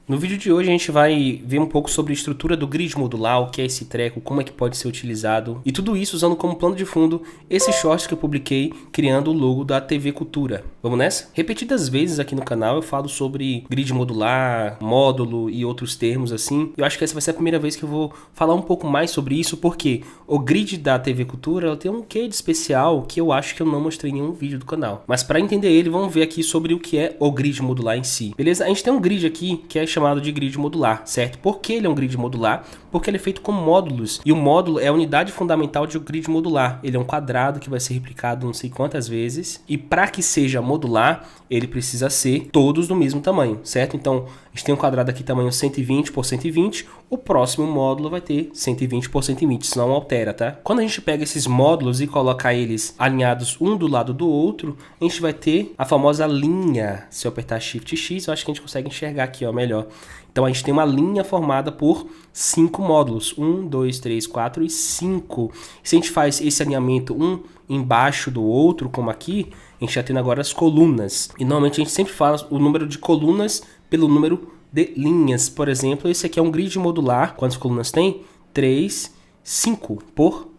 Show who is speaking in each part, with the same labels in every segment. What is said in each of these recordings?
Speaker 1: No vídeo de hoje a gente vai ver um pouco sobre a estrutura do grid modular, o que é esse treco, como é que pode ser utilizado e tudo isso usando como plano de fundo esse short que eu publiquei criando o logo da TV Cultura. Vamos nessa? Repetidas vezes aqui no canal eu falo sobre grid modular, módulo e outros termos assim. Eu acho que essa vai ser a primeira vez que eu vou falar um pouco mais sobre isso, porque o grid da TV Cultura ela tem um quê de especial que eu acho que eu não mostrei em nenhum vídeo do canal. Mas para entender ele, vamos ver aqui sobre o que é o grid modular em si. Beleza? A gente tem um grid aqui que é chamado de grid modular, certo? Por que ele é um grid modular? Porque ele é feito com módulos, e o módulo é a unidade fundamental de um grid modular. Ele é um quadrado que vai ser replicado não sei quantas vezes, e para que seja modular, ele precisa ser todos do mesmo tamanho, certo? Então, a gente tem um quadrado aqui tamanho 120 por 120, o próximo módulo vai ter 120 por 120, isso não altera, tá? Quando a gente pega esses módulos e coloca eles alinhados um do lado do outro, a gente vai ter a famosa linha. Se eu apertar Shift X, eu acho que a gente consegue enxergar aqui, ó, melhor. Então a gente tem uma linha formada por 5 módulos, 1, 2, 3, 4 e 5. Se a gente faz esse alinhamento um embaixo do outro, como aqui, a gente já tem agora as colunas. E normalmente a gente sempre fala o número de colunas pelo número de linhas. Por exemplo, esse aqui é um grid modular. Quantas colunas tem? 3, 5 por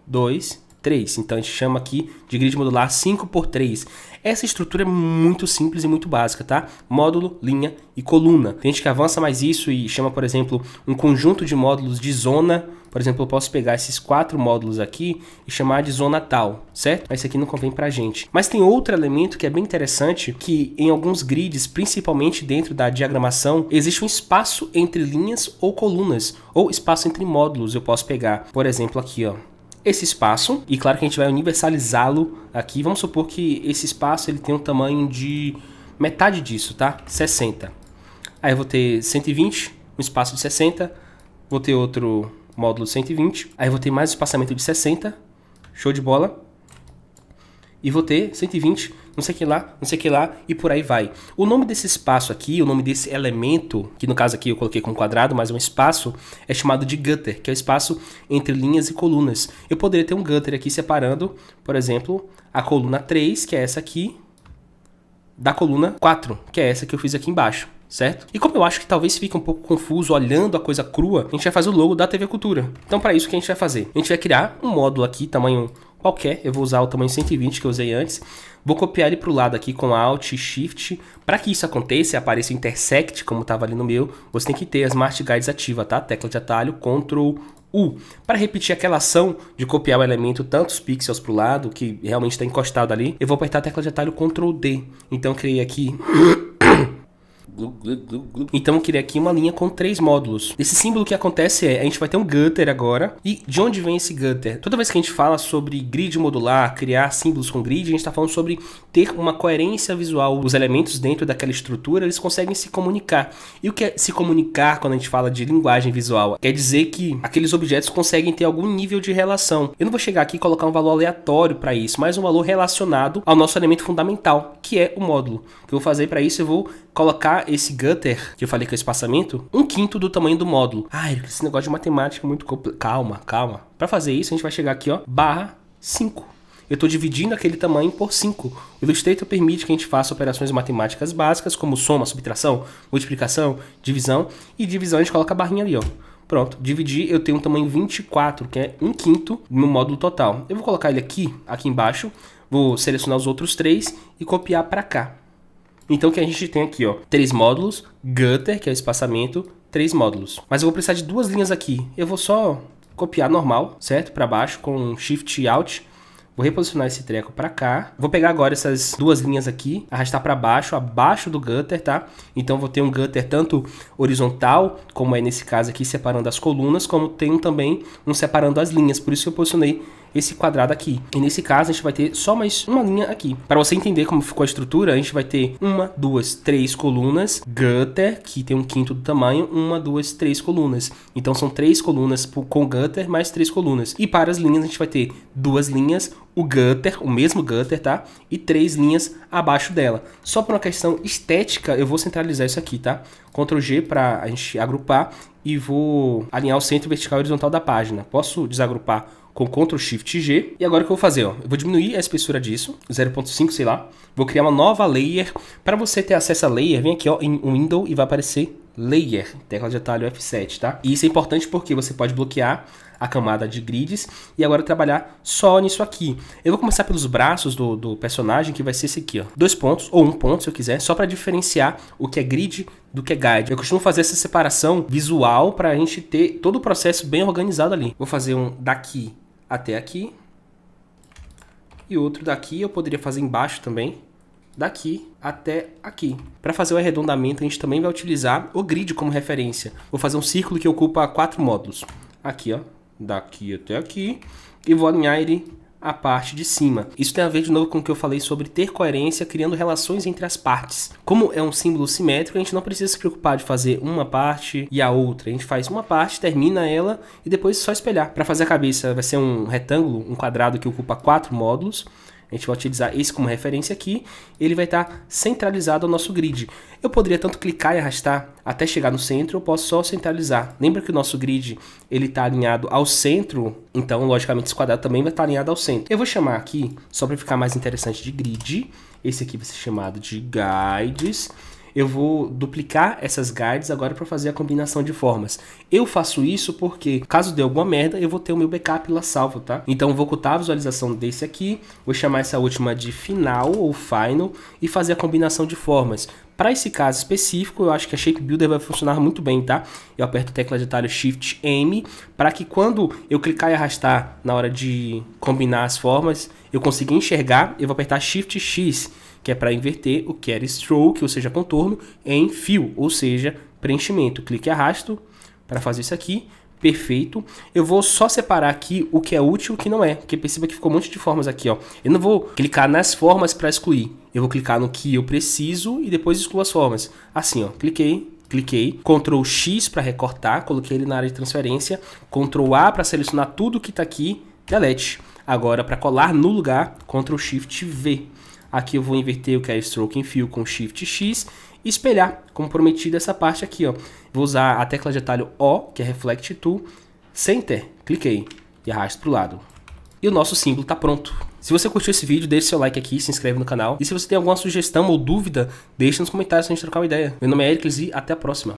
Speaker 1: 2, 3. Então a gente chama aqui de grid modular 5 por 3. Essa estrutura é muito simples e muito básica, tá? Módulo, linha e coluna. Tem gente que avança mais isso e chama, por exemplo, um conjunto de módulos de zona. Por exemplo, eu posso pegar esses 4 módulos aqui e chamar de zona tal, certo? Mas isso aqui não convém pra gente. Mas tem outro elemento que é bem interessante, que em alguns grids, principalmente dentro da diagramação, existe um espaço entre linhas ou colunas, ou espaço entre módulos. Eu posso pegar, por exemplo, aqui, ó, esse espaço, e claro que a gente vai universalizá-lo aqui. Vamos supor que esse espaço ele tem um tamanho de metade disso, tá? 60. Aí eu vou ter 120, um espaço de 60, vou ter outro módulo de 120, aí eu vou ter mais um espaçamento de 60, show de bola, e vou ter 120, não sei o que lá, e por aí vai. O nome desse espaço aqui, o nome desse elemento, que no caso aqui eu coloquei como quadrado, mas é um espaço, é chamado de gutter, que é o espaço entre linhas e colunas. Eu poderia ter um gutter aqui separando, por exemplo, a coluna 3, que é essa aqui, da coluna 4, que é essa que eu fiz aqui embaixo, certo? E como eu acho que talvez fique um pouco confuso olhando a coisa crua, a gente vai fazer o logo da TV Cultura. Então para isso o que a gente vai fazer? A gente vai criar um módulo aqui, tamanho qualquer, eu vou usar o tamanho 120 que eu usei antes, vou copiar ele para o lado aqui com Alt e Shift. Para que isso aconteça e apareça o Intersect, como estava ali no meu, você tem que ter as Smart Guides ativa, tá? Tecla de atalho, Ctrl U. Para repetir aquela ação de copiar o elemento tantos pixels para o lado, que realmente está encostado ali, eu vou apertar a tecla de atalho Ctrl D. Então eu criei aqui... Então eu criei aqui uma linha com 3 módulos. Esse símbolo que acontece é, a gente vai ter um gutter agora. E de onde vem esse gutter? Toda vez que a gente fala sobre grid modular, criar símbolos com grid, a gente está falando sobre ter uma coerência visual. Os elementos dentro daquela estrutura, eles conseguem se comunicar. E o que é se comunicar quando a gente fala de linguagem visual? Quer dizer que aqueles objetos conseguem ter algum nível de relação. Eu não vou chegar aqui e colocar um valor aleatório para isso, mas um valor relacionado ao nosso elemento fundamental, que é o módulo. O que eu vou fazer para isso, eu vou colocar esse gutter, que eu falei que é o espaçamento, 1/5 do tamanho do módulo. Esse negócio de matemática é muito complicado. Calma. Para fazer isso, a gente vai chegar aqui, ó, barra 5. Eu estou dividindo aquele tamanho por 5. O Illustrator permite que a gente faça operações matemáticas básicas, como soma, subtração, multiplicação, divisão. E divisão a gente coloca a barrinha ali, ó. Pronto, dividir, eu tenho um tamanho 24, que é 1/5 no módulo total. Eu vou colocar ele aqui embaixo, vou selecionar os outros 3 e copiar para cá. Então o que a gente tem aqui, ó, 3 módulos, gutter, que é o espaçamento, 3 módulos. Mas eu vou precisar de 2 linhas aqui. Eu vou só copiar normal, certo? Para baixo com Shift e Alt. Vou reposicionar esse treco para cá. Vou pegar agora essas 2 linhas aqui, arrastar para baixo, abaixo do gutter, tá? Então vou ter um gutter tanto horizontal, como é nesse caso aqui, separando as colunas, como tem também um separando as linhas. Por isso que eu posicionei esse quadrado aqui. E nesse caso a gente vai ter só mais uma linha aqui. Para você entender como ficou a estrutura, a gente vai ter 1, 2, 3 colunas, gutter, que tem 1/5 do tamanho, 1, 2, 3 colunas. Então são 3 colunas com gutter mais 3 colunas. E para as linhas a gente vai ter 2 linhas, o gutter, o mesmo gutter, tá? E 3 linhas abaixo dela. Só por uma questão estética, eu vou centralizar isso aqui, tá? Ctrl G para a gente agrupar e vou alinhar o centro vertical e horizontal da página. Posso desagrupar com Ctrl Shift G. E agora o que eu vou fazer? Ó? Eu vou diminuir a espessura disso, 0.5, sei lá. Vou criar uma nova layer. Para você ter acesso a layer, vem aqui ó, em Window e vai aparecer Layer, tecla de atalho F7, tá? E isso é importante porque você pode bloquear a camada de grids e agora trabalhar só nisso aqui. Eu vou começar pelos braços do personagem, que vai ser esse aqui, ó. 2 pontos, ou 1 ponto se eu quiser, só para diferenciar o que é grid do que é guide. Eu costumo fazer essa separação visual para a gente ter todo o processo bem organizado ali. Vou fazer um daqui até aqui. E outro daqui eu poderia fazer embaixo também. Daqui até aqui. Para fazer o arredondamento, a gente também vai utilizar o grid como referência. Vou fazer um círculo que ocupa 4 módulos. Aqui, ó, daqui até aqui. E vou alinhar ele à parte de cima. Isso tem a ver de novo com o que eu falei sobre ter coerência, criando relações entre as partes. Como é um símbolo simétrico, a gente não precisa se preocupar de fazer uma parte e a outra. A gente faz uma parte, termina ela e depois só espelhar. Para fazer a cabeça vai ser um retângulo, um quadrado que ocupa 4 módulos. A gente vai utilizar esse como referência aqui, ele vai estar centralizado ao nosso grid. Eu poderia tanto clicar e arrastar até chegar no centro, eu posso só centralizar. Lembra que o nosso grid ele está alinhado ao centro, então logicamente esse quadrado também vai estar alinhado ao centro. Eu vou chamar aqui, só para ficar mais interessante, de grid. Esse aqui vai ser chamado de guides. Eu vou duplicar essas guides agora para fazer a combinação de formas. Eu faço isso porque, caso dê alguma merda, eu vou ter o meu backup lá salvo, tá? Então, vou ocultar a visualização desse aqui, vou chamar essa última de final ou final e fazer a combinação de formas. Para esse caso específico, eu acho que a Shape Builder vai funcionar muito bem, tá? Eu aperto a tecla de atalho Shift M para que quando eu clicar e arrastar na hora de combinar as formas, eu consiga enxergar. Eu vou apertar Shift X, que é para inverter o que era stroke, ou seja, contorno, em fill, ou seja, preenchimento. Clique e arrasto para fazer isso aqui. Perfeito. Eu vou só separar aqui o que é útil e o que não é, porque perceba que ficou um monte de formas aqui, ó. Eu não vou clicar nas formas para excluir. Eu vou clicar no que eu preciso e depois excluo as formas. Assim, ó. Cliquei. Ctrl X para recortar, coloquei ele na área de transferência. Ctrl A para selecionar tudo que está aqui. Delete. Agora, para colar no lugar, Ctrl Shift V. Aqui eu vou inverter o que é Stroke em Fill com Shift X e espelhar, como prometido, essa parte aqui, ó. Vou usar a tecla de atalho O, que é Reflect Tool, Center, cliquei e arrasto para o lado. E o nosso símbolo está pronto. Se você curtiu esse vídeo, deixe seu like aqui, se inscreve no canal. E se você tem alguma sugestão ou dúvida, deixe nos comentários pra gente trocar uma ideia. Meu nome é Ericles e até a próxima.